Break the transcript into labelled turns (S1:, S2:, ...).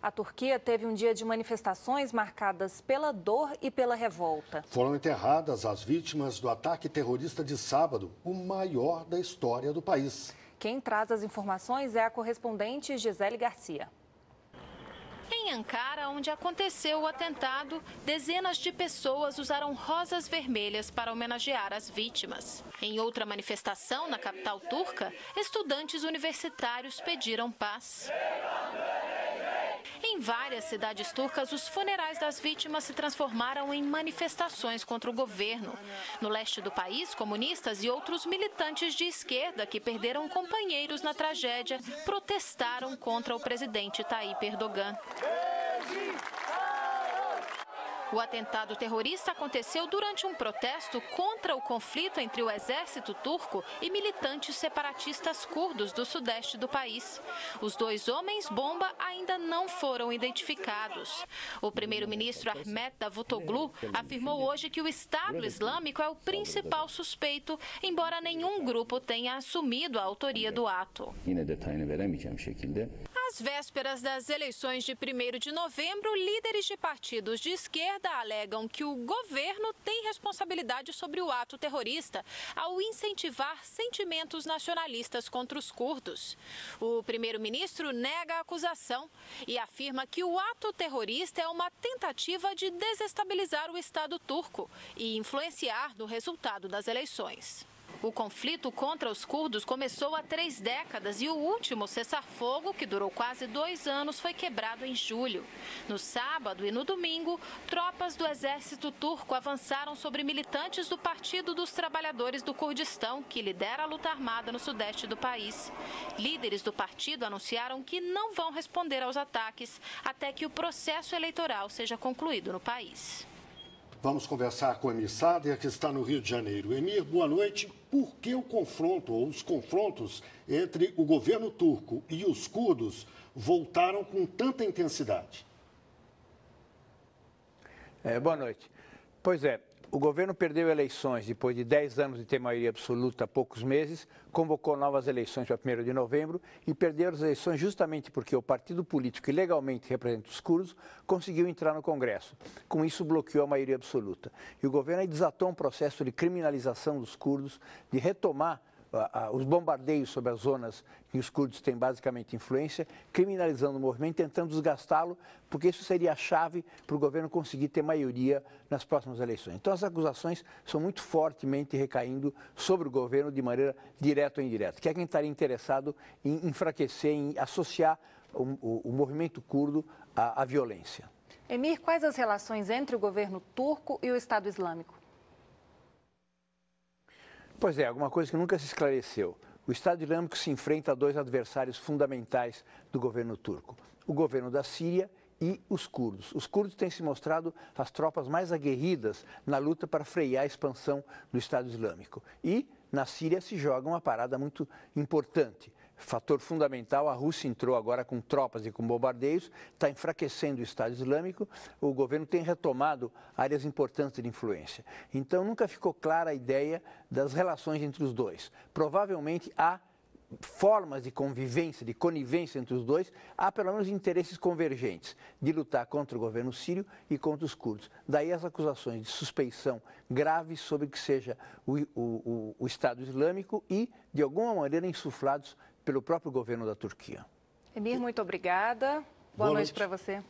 S1: A Turquia teve um dia de manifestações marcadas pela dor e pela revolta.
S2: Foram enterradas as vítimas do ataque terrorista de sábado, o maior da história do país.
S1: Quem traz as informações é a correspondente Gisele Garcia.
S3: Em Ankara, onde aconteceu o atentado, dezenas de pessoas usaram rosas vermelhas para homenagear as vítimas. Em outra manifestação na capital turca, estudantes universitários pediram paz. Em várias cidades turcas, os funerais das vítimas se transformaram em manifestações contra o governo. No leste do país, comunistas e outros militantes de esquerda que perderam companheiros na tragédia protestaram contra o presidente Tayyip Erdogan. O atentado terrorista aconteceu durante um protesto contra o conflito entre o exército turco e militantes separatistas curdos do sudeste do país. Os dois homens-bomba ainda não foram identificados. O primeiro-ministro Ahmet Davutoglu afirmou hoje que o Estado Islâmico é o principal suspeito, embora nenhum grupo tenha assumido a autoria do ato. Às vésperas das eleições de 1º de novembro, líderes de partidos de esquerda alegam que o governo tem responsabilidade sobre o ato terrorista ao incentivar sentimentos nacionalistas contra os curdos. O primeiro-ministro nega a acusação e afirma que o ato terrorista é uma tentativa de desestabilizar o Estado turco e influenciar no resultado das eleições. O conflito contra os curdos começou há 3 décadas e o último cessar-fogo, que durou quase 2 anos, foi quebrado em julho. No sábado e no domingo, tropas do exército turco avançaram sobre militantes do Partido dos Trabalhadores do Kurdistão, que lidera a luta armada no sudeste do país. Líderes do partido anunciaram que não vão responder aos ataques até que o processo eleitoral seja concluído no país.
S2: Vamos conversar com o Emir Sader, que está no Rio de Janeiro. Emir, boa noite. Por que o confronto ou os confrontos entre o governo turco e os curdos voltaram com tanta intensidade?
S4: Boa noite. Pois é, o governo perdeu eleições depois de 10 anos de ter maioria absoluta há poucos meses, convocou novas eleições para 1º de novembro e perdeu as eleições justamente porque o partido político que legalmente representa os curdos conseguiu entrar no Congresso. Com isso, bloqueou a maioria absoluta. E o governo aí desatou um processo de criminalização dos curdos, de retomar os bombardeios sobre as zonas que os curdos têm basicamente influência, criminalizando o movimento, tentando desgastá-lo, porque isso seria a chave para o governo conseguir ter maioria nas próximas eleições. Então, as acusações são muito fortemente recaindo sobre o governo de maneira direta ou indireta, que é quem estaria interessado em enfraquecer, em associar o movimento curdo à violência.
S1: Emir, quais as relações entre o governo turco e o Estado Islâmico?
S4: Pois é, alguma coisa que nunca se esclareceu. O Estado Islâmico se enfrenta a 2 adversários fundamentais do governo turco. O governo da Síria e os curdos. Os curdos têm se mostrado as tropas mais aguerridas na luta para frear a expansão do Estado Islâmico. E na Síria se joga uma parada muito importante. Fator fundamental, a Rússia entrou agora com tropas e com bombardeios, está enfraquecendo o Estado Islâmico, o governo tem retomado áreas importantes de influência. Então nunca ficou clara a ideia das relações entre os dois. Provavelmente há formas de convivência, de conivência entre os dois, há pelo menos interesses convergentes de lutar contra o governo sírio e contra os curdos. Daí as acusações de suspeição graves sobre que seja o Estado Islâmico e, de alguma maneira, insuflados pelo próprio governo da Turquia.
S1: Emir, muito obrigada. Boa noite para você.